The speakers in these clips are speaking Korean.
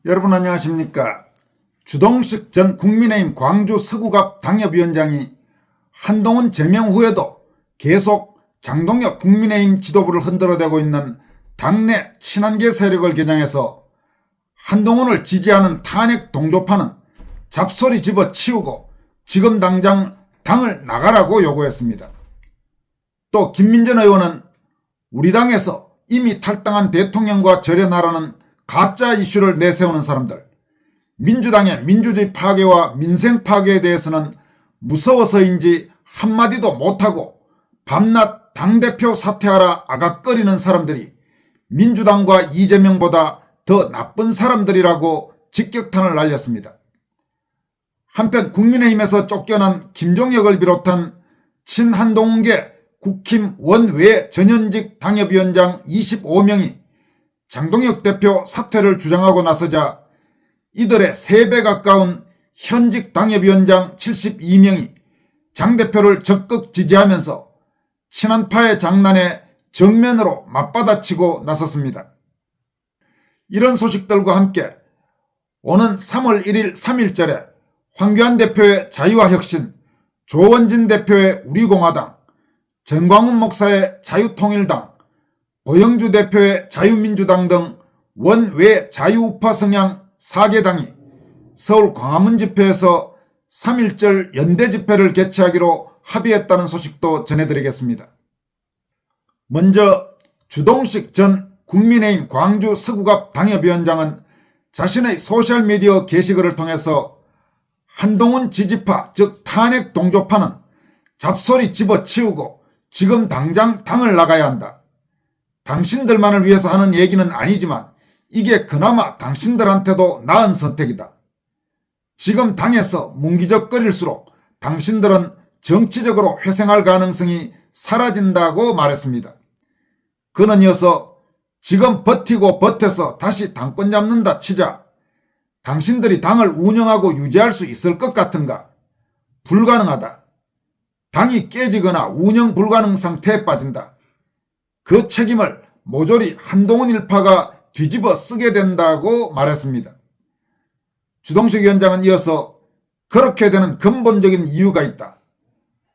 여러분 안녕하십니까. 주동식 전 국민의힘 광주 서구갑 당협위원장이 한동훈 제명 후에도 계속 장동혁 국민의힘 지도부를 흔들어대고 있는 당내 친한계 세력을 겨냥해서 한동훈을 지지하는 탄핵 동조파는 잡소리 집어치우고 지금 당장 당을 나가라고 요구했습니다. 또 김민전 의원은 우리 당에서 이미 탈당한 대통령과 절연하라는 가짜 이슈를 내세우는 사람들, 민주당의 민주주의 파괴와 민생 파괴에 대해서는 무서워서인지 한마디도 못하고 밤낮 당대표 사퇴하라 아각거리는 사람들이 민주당과 이재명보다 더 나쁜 사람들이라고 직격탄을 날렸습니다. 한편 국민의힘에서 쫓겨난 김종혁을 비롯한 친한동훈계 국힘 원외 전현직 당협위원장 25명이 장동혁 대표 사퇴를 주장하고 나서자 이들의 3배 가까운 현직 당협위원장 72명이 장 대표를 적극 지지하면서 친한파의 장난에 정면으로 맞받아치고 나섰습니다. 이런 소식들과 함께 오는 3월 1일 3.1절에 황교안 대표의 자유와혁신, 조원진 대표의 우리공화당, 정광훈 목사의 자유통일당, 고영주 대표의 자유민주당 등 원외 자유우파 성향 4개 당이 서울 광화문 집회에서 3.1절 연대 집회를 개최하기로 합의했다는 소식도 전해드리겠습니다. 먼저 주동식 전 국민의힘 광주 서구갑 당협위원장은 자신의 소셜미디어 게시글을 통해서 한동훈 지지파 즉 탄핵 동조파는 잡소리 집어치우고 지금 당장 당을 나가야 한다. 당신들만을 위해서 하는 얘기는 아니지만 이게 그나마 당신들한테도 나은 선택이다. 지금 당에서 문기적거릴수록 당신들은 정치적으로 회생할 가능성이 사라진다고 말했습니다. 그는 이어서 지금 버티고 버텨서 다시 당권 잡는다 치자 당신들이 당을 운영하고 유지할 수 있을 것 같은가? 불가능하다. 당이 깨지거나 운영 불가능 상태에 빠진다. 그 책임을 모조리 한동훈 일파가 뒤집어 쓰게 된다고 말했습니다. 주동식 위원장은 이어서 그렇게 되는 근본적인 이유가 있다.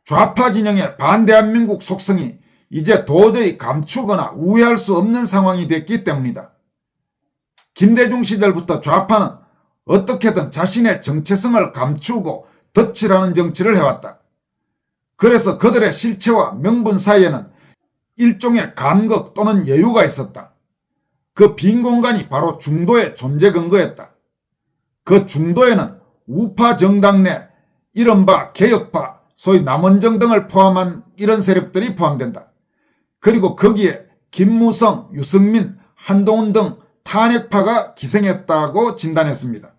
좌파 진영의 반대한민국 속성이 이제 도저히 감추거나 우회할 수 없는 상황이 됐기 때문이다. 김대중 시절부터 좌파는 어떻게든 자신의 정체성을 감추고 덧칠하는 정치를 해왔다. 그래서 그들의 실체와 명분 사이에는 일종의 간극 또는 여유가 있었다. 그 빈 공간이 바로 중도의 존재 근거였다. 그 중도에는 우파 정당 내 이른바 개혁파, 소위 남원정 등을 포함한 이런 세력들이 포함된다. 그리고 거기에 김무성, 유승민, 한동훈 등 탄핵파가 기생했다고 진단했습니다.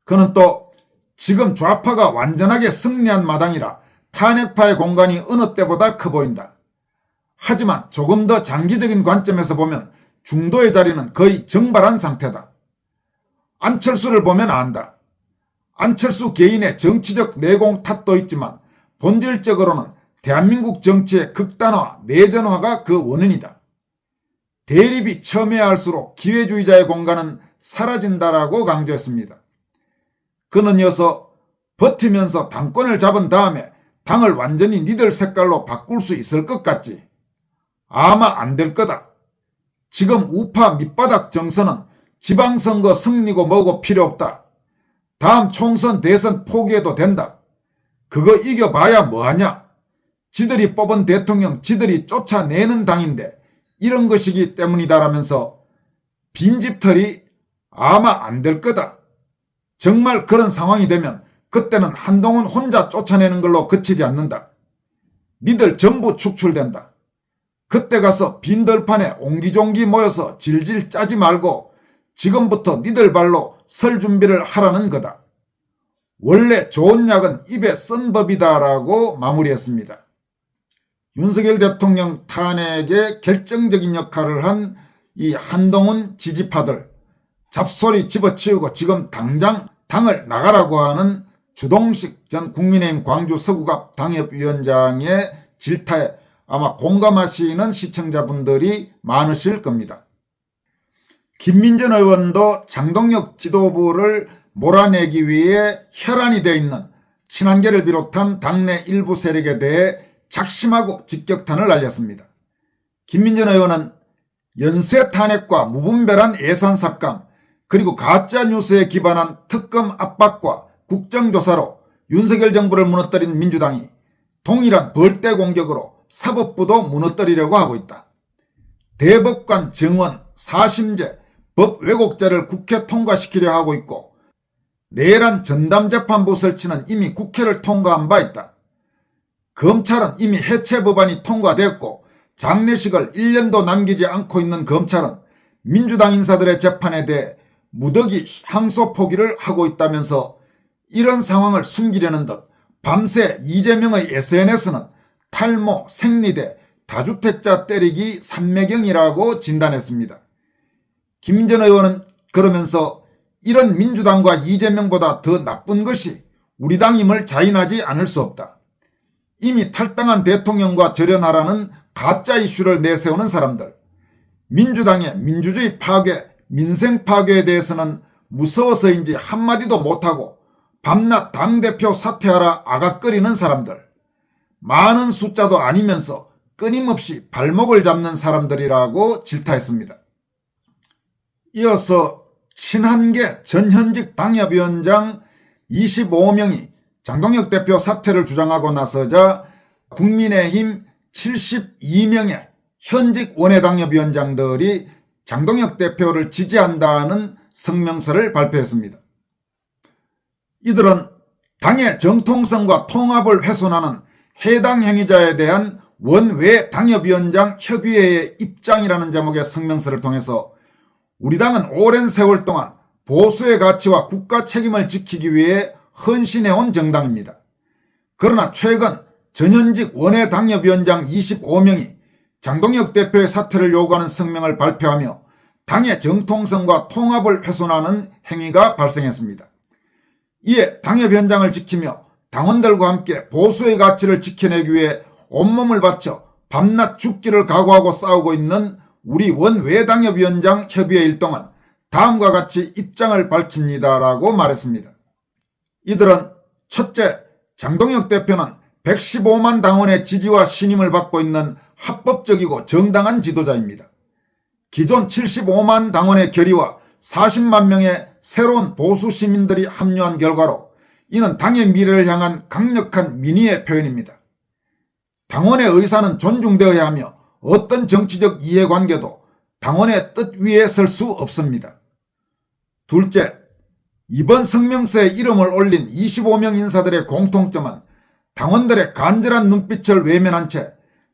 그는 또 지금 좌파가 완전하게 승리한 마당이라 탄핵파의 공간이 어느 때보다 커 보인다. 하지만 조금 더 장기적인 관점에서 보면 중도의 자리는 거의 정발한 상태다. 안철수를 보면 안다. 안철수 개인의 정치적 내공 탓도 있지만 본질적으로는 대한민국 정치의 극단화, 내전화가 그 원인이다. 대립이 첨예할수록 기회주의자의 공간은 사라진다라고 강조했습니다. 그는 이어서 버티면서 당권을 잡은 다음에 당을 완전히 니들 색깔로 바꿀 수 있을 것 같지? 아마 안 될 거다. 지금 우파 밑바닥 정서는 지방선거 승리고 뭐고 필요 없다. 다음 총선 대선 포기해도 된다. 그거 이겨봐야 뭐하냐. 지들이 뽑은 대통령 지들이 쫓아내는 당인데 이런 것이기 때문이다라면서 빈집털이 아마 안 될 거다. 정말 그런 상황이 되면 그때는 한동훈 혼자 쫓아내는 걸로 그치지 않는다. 니들 전부 축출된다. 그때 가서 빈들판에 옹기종기 모여서 질질 짜지 말고 지금부터 니들 발로 설 준비를 하라는 거다. 원래 좋은 약은 입에 쓴 법이다라고 마무리했습니다. 윤석열 대통령 탄핵에 결정적인 역할을 한 이 한동훈 지지파들 잡소리 집어치우고 지금 당장 당을 나가라고 하는 주동식 전 국민의힘 광주 서구갑 당협위원장의 질타에 아마 공감하시는 시청자분들이 많으실 겁니다. 김민전 의원도 장동혁 지도부를 몰아내기 위해 혈안이 되어 있는 친한계를 비롯한 당내 일부 세력에 대해 작심하고 직격탄을 날렸습니다. 김민전 의원은 연쇄 탄핵과 무분별한 예산 삭감 그리고 가짜 뉴스에 기반한 특검 압박과 국정조사로 윤석열 정부를 무너뜨린 민주당이 동일한 벌떼 공격으로 사법부도 무너뜨리려고 하고 있다. 대법관 정원, 사심제, 법 왜곡죄를 국회 통과시키려 하고 있고 내란 전담재판부 설치는 이미 국회를 통과한 바 있다. 검찰은 이미 해체 법안이 통과됐고 장례식을 1년도 남기지 않고 있는 검찰은 민주당 인사들의 재판에 대해 무더기 항소 포기를 하고 있다면서 이런 상황을 숨기려는 듯 밤새 이재명의 SNS는 탈모, 생리대, 다주택자 때리기 삼매경이라고 진단했습니다. 김 전 의원은 그러면서 이런 민주당과 이재명보다 더 나쁜 것이 우리 당임을 자인하지 않을 수 없다. 이미 탈당한 대통령과 절연하라는 가짜 이슈를 내세우는 사람들, 민주당의 민주주의 파괴, 민생 파괴에 대해서는 무서워서인지 한마디도 못하고 밤낮 당대표 사퇴하라 아각거리는 사람들, 많은 숫자도 아니면서 끊임없이 발목을 잡는 사람들이라고 질타했습니다. 이어서 친한계 전현직 당협위원장 25명이 장동혁 대표 사퇴를 주장하고 나서자 국민의힘 72명의 현직 원외당협위원장들이 장동혁 대표를 지지한다는 성명서를 발표했습니다. 이들은 당의 정통성과 통합을 훼손하는 해당 행위자에 대한 원외 당협위원장 협의회의 입장이라는 제목의 성명서를 통해서 우리 당은 오랜 세월 동안 보수의 가치와 국가 책임을 지키기 위해 헌신해온 정당입니다. 그러나 최근 전현직 원외 당협위원장 25명이 장동혁 대표의 사퇴를 요구하는 성명을 발표하며 당의 정통성과 통합을 훼손하는 행위가 발생했습니다. 이에 당협위원장을 지키며 당원들과 함께 보수의 가치를 지켜내기 위해 온몸을 바쳐 밤낮 죽기를 각오하고 싸우고 있는 우리 원외당협위원장 협의회 일동은 다음과 같이 입장을 밝힙니다라고 말했습니다. 이들은 첫째, 장동혁 대표는 115만 당원의 지지와 신임을 받고 있는 합법적이고 정당한 지도자입니다. 기존 75만 당원의 결의와 40만 명의 새로운 보수 시민들이 합류한 결과로 이는 당의 미래를 향한 강력한 민의의 표현입니다. 당원의 의사는 존중되어야 하며 어떤 정치적 이해관계도 당원의 뜻 위에 설 수 없습니다. 둘째, 이번 성명서에 이름을 올린 25명 인사들의 공통점은 당원들의 간절한 눈빛을 외면한 채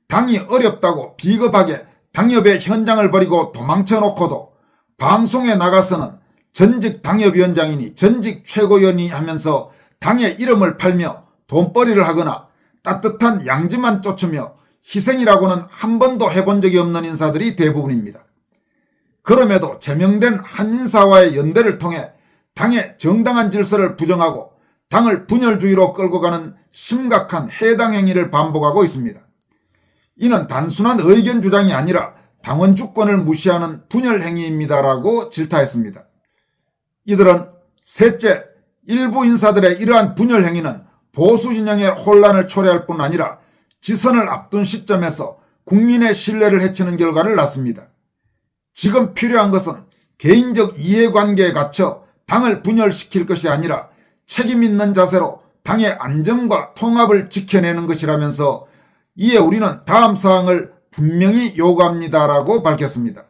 당이 어렵다고 비겁하게 당협의 현장을 버리고 도망쳐 놓고도 방송에 나가서는 전직 당협위원장이니 전직 최고위원이 하면서 당의 이름을 팔며 돈벌이를 하거나 따뜻한 양지만 쫓으며 희생이라고는 한 번도 해본 적이 없는 인사들이 대부분입니다. 그럼에도 제명된 한 인사와의 연대를 통해 당의 정당한 질서를 부정하고 당을 분열주의로 끌고 가는 심각한 해당 행위를 반복하고 있습니다. 이는 단순한 의견 주장이 아니라 당원 주권을 무시하는 분열 행위입니다라고 질타했습니다. 이들은 셋째, 일부 인사들의 이러한 분열 행위는 보수 진영의 혼란을 초래할 뿐 아니라 지선을 앞둔 시점에서 국민의 신뢰를 해치는 결과를 낳습니다. 지금 필요한 것은 개인적 이해관계에 갇혀 당을 분열시킬 것이 아니라 책임 있는 자세로 당의 안정과 통합을 지켜내는 것이라면서 이에 우리는 다음 사항을 분명히 요구합니다라고 밝혔습니다.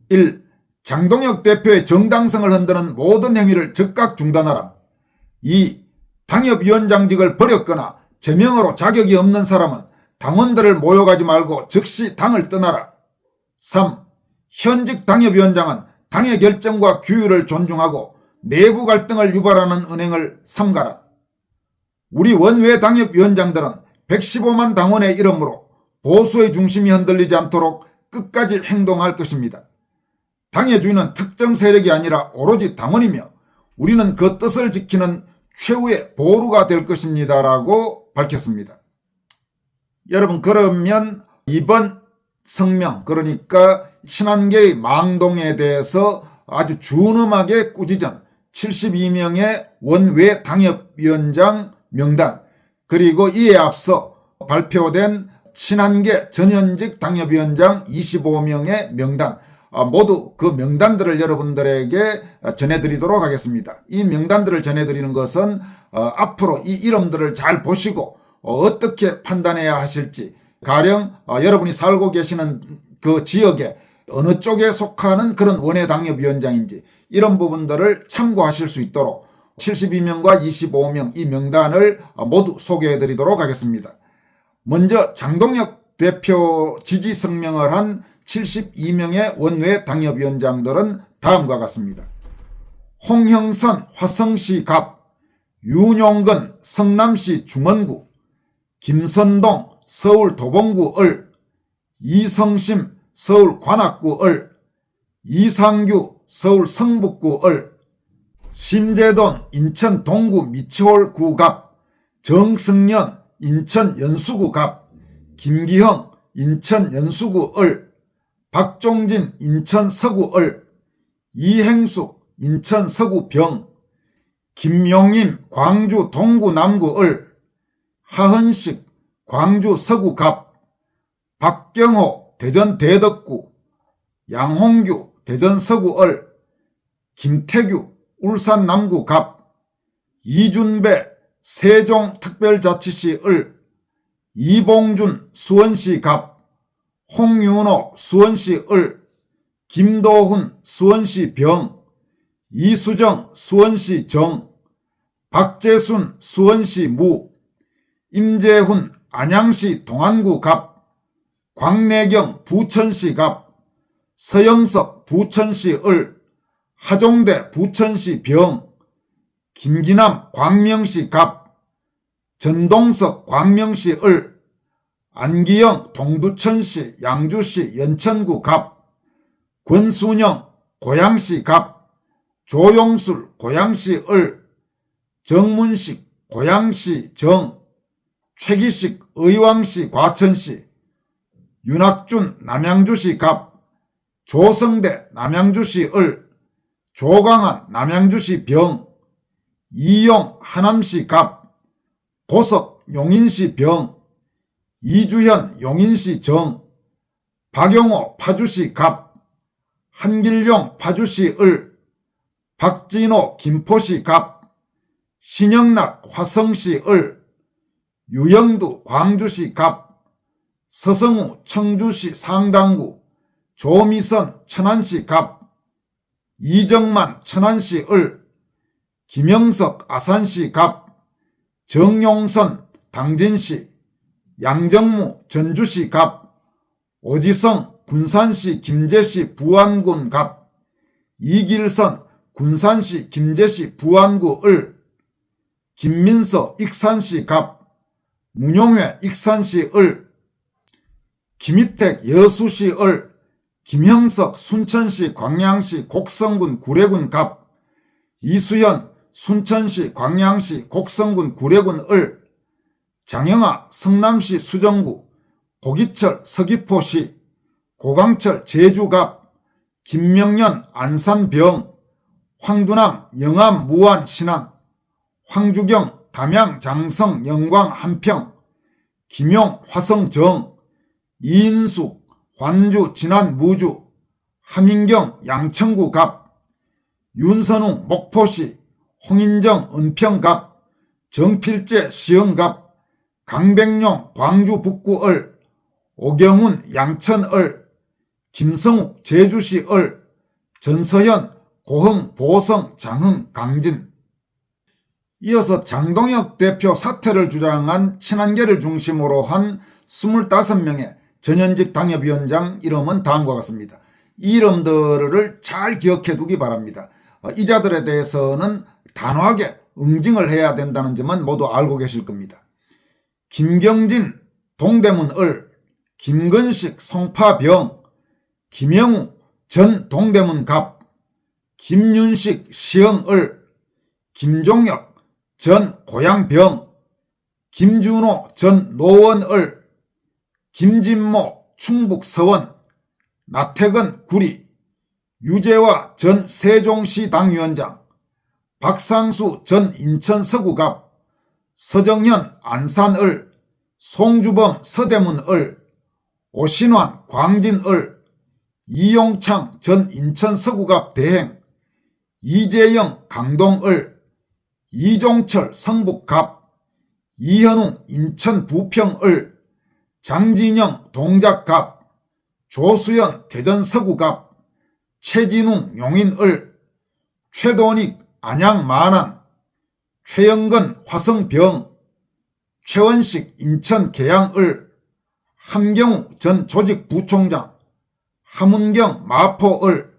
1. 장동혁 대표의 정당성을 흔드는 모든 행위를 즉각 중단하라. 2. 당협위원장직을 버렸거나 제명으로 자격이 없는 사람은 당원들을 모욕하지 말고 즉시 당을 떠나라. 3. 현직 당협위원장은 당의 결정과 규율을 존중하고 내부 갈등을 유발하는 은행을 삼가라. 우리 원외 당협위원장들은 115만 당원의 이름으로 보수의 중심이 흔들리지 않도록 끝까지 행동할 것입니다. 당의 주인은 특정 세력이 아니라 오로지 당원이며 우리는 그 뜻을 지키는 최후의 보루가 될 것입니다라고 밝혔습니다. 여러분, 그러면 이번 성명, 그러니까 친한계의 망동에 대해서 아주 준엄하게 꾸짖은 72명의 원외 당협위원장 명단, 그리고 이에 앞서 발표된 친한계 전현직 당협위원장 25명의 명단, 모두 그 명단들을 여러분들에게 전해드리도록 하겠습니다. 이 명단들을 전해드리는 것은 앞으로 이 이름들을 잘 보시고 어떻게 판단해야 하실지, 가령 여러분이 살고 계시는 그 지역에 어느 쪽에 속하는 그런 원외 당협위원장인지 이런 부분들을 참고하실 수 있도록 72명과 25명 이 명단을 모두 소개해드리도록 하겠습니다. 먼저 장동혁 대표 지지 성명을 한 72명의 원외 당협위원장들은 다음과 같습니다. 홍형선 화성시 갑, 윤용근 성남시 중원구, 김선동 서울 도봉구 을, 이성심 서울 관악구 을, 이상규 서울 성북구 을, 심재돈 인천 동구 미추홀구 갑, 정승연 인천 연수구 갑, 김기형 인천 연수구 을, 박종진 인천 서구 을, 이행숙 인천 서구 병, 김용임 광주 동구 남구 을, 하헌식 광주 서구 갑, 박경호 대전 대덕구, 양홍규 대전 서구 을, 김태규 울산 남구 갑, 이준배 세종 특별자치시 을, 이봉준 수원시 갑, 홍윤호 수원시 을, 김도훈 수원시 병, 이수정 수원시 정, 박재순 수원시 무, 임재훈 안양시 동안구 갑, 광내경 부천시 갑, 서영석 부천시 을, 하종대 부천시 병, 김기남 광명시 갑, 전동석 광명시 을, 안기영 동두천시 양주시 연천구 갑, 권순영 고양시 갑, 조용술 고양시 을, 정문식 고양시 정, 최기식 의왕시 과천시, 윤학준 남양주시 갑, 조성대 남양주시 을, 조강한 남양주시 병, 이용 하남시 갑, 고석 용인시 병, 이주현 용인시 정, 박용호 파주시 갑, 한길용 파주시 을, 박진호 김포시 갑, 신영락 화성시 을, 유영두 광주시 갑, 서성우 청주시 상당구, 조미선 천안시 갑, 이정만 천안시 을, 김영석 아산시 갑, 정용선 당진시, 양정무 전주시 갑, 오지성 군산시 김제시 부안군 갑, 이길선 군산시 김제시 부안구 을, 김민서 익산시 갑, 문용회 익산시 을, 김희택 여수시 을, 김형석 순천시 광양시 곡성군 구례군 갑, 이수연 순천시 광양시 곡성군 구례군 을, 장영아 성남시 수정구, 고기철 서귀포시, 고강철 제주 갑, 김명년 안산 병, 황두남 영암 무안 신안, 황주경 담양 장성 영광 한평, 김용 화성 정, 이인숙 관주 진안 무주, 함인경 양천구 갑, 윤선웅 목포시, 홍인정 은평 갑, 정필재 시흥 갑, 강백룡 광주 북구 을, 오경훈 양천 을, 김성욱 제주시 을, 전서현 고흥 보성 장흥 강진. 이어서 장동혁 대표 사퇴를 주장한 친한계를 중심으로 한 25명의 전현직 당협위원장 이름은 다음과 같습니다. 이 이름들을 잘 기억해 두기 바랍니다. 이 자들에 대해서는 단호하게 응징을 해야 된다는 점은 모두 알고 계실 겁니다. 김경진 동대문 을, 김건식 송파병, 김영우 전 동대문 갑, 김윤식 시흥 을, 김종혁 전 고양병, 김준호 전 노원 을, 김진모 충북 서원, 나태근 구리, 유재화 전 세종시 당위원장, 박상수 전 인천 서구갑, 서정현 안산을, 송주범 서대문을, 오신환 광진을, 이용창 전 인천 서구갑 대행, 이재영 강동을, 이종철 성북갑, 이현웅 인천 부평을, 장진영 동작갑, 조수연 대전 서구갑, 최진웅 용인을, 최도닉 안양 만안, 최영근 화성병, 최원식 인천 계양을, 함경우 전 조직부총장, 함은경 마포을,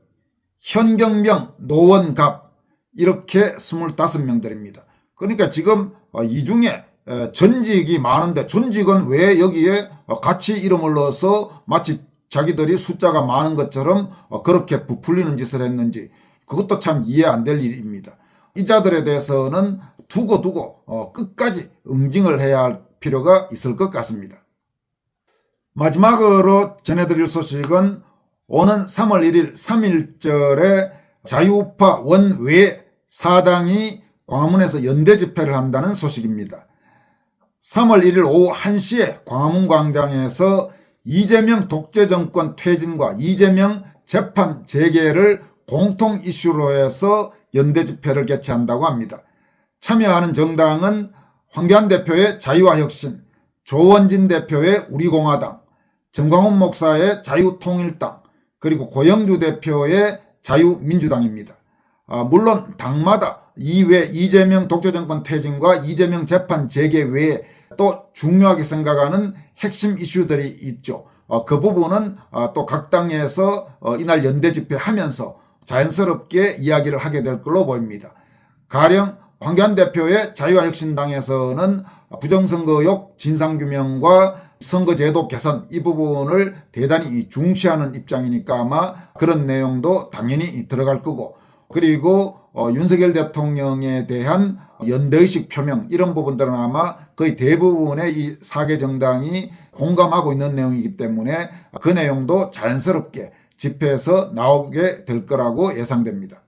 현경명 노원갑, 이렇게 25명들입니다. 그러니까 지금 이 중에 전직이 많은데 전직은 왜 여기에 같이 이름을 넣어서 마치 자기들이 숫자가 많은 것처럼 그렇게 부풀리는 짓을 했는지, 그것도 참 이해 안 될 일입니다. 이 자들에 대해서는 두고 끝까지 응징을 해야 할 필요가 있을 것 같습니다. 마지막으로 전해드릴 소식은 오는 3월 1일 3.1절에 자유우파 원외 사당이 광화문에서 연대 집회를 한다는 소식입니다. 3월 1일 오후 1시에 광화문 광장에서 이재명 독재정권 퇴진과 이재명 재판 재개를 공통 이슈로 해서 연대 집회를 개최한다고 합니다. 참여하는 정당은 황교안 대표의 자유와혁신, 조원진 대표의 우리공화당, 정광훈 목사의 자유통일당, 그리고 고영주 대표의 자유민주당입니다. 물론 당마다 이외 이재명 독재정권 퇴진과 이재명 재판 재개 외에 또 중요하게 생각하는 핵심 이슈들이 있죠. 그 부분은 또 각 당에서 이날 연대 집회하면서 자연스럽게 이야기를 하게 될 걸로 보입니다. 가령 황교안 대표의 자유와혁신당에서는 부정선거 의혹 진상규명과 선거제도 개선, 이 부분을 대단히 중시하는 입장이니까 아마 그런 내용도 당연히 들어갈 거고, 그리고 윤석열 대통령에 대한 연대의식 표명, 이런 부분들은 아마 거의 대부분의 이 4개 정당이 공감하고 있는 내용이기 때문에 그 내용도 자연스럽게 집회에서 나오게 될 거라고 예상됩니다.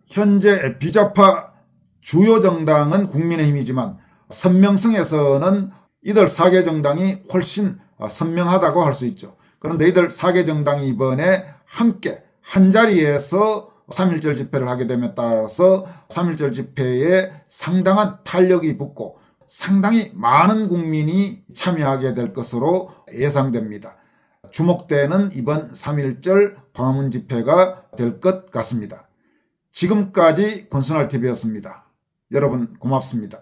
현재 비자파 주요 정당은 국민의힘이지만 선명성에서는 이들 4개 정당이 훨씬 선명하다고 할 수 있죠. 그런데 이들 4개 정당이 이번에 함께 한자리에서 3.1절 집회를 하게 됨에 따라서 3.1절 집회에 상당한 탄력이 붙고 상당히 많은 국민이 참여하게 될 것으로 예상됩니다. 주목되는 이번 3.1절 광화문 집회가 될 것 같습니다. 지금까지 권순할TV였습니다. 여러분 고맙습니다.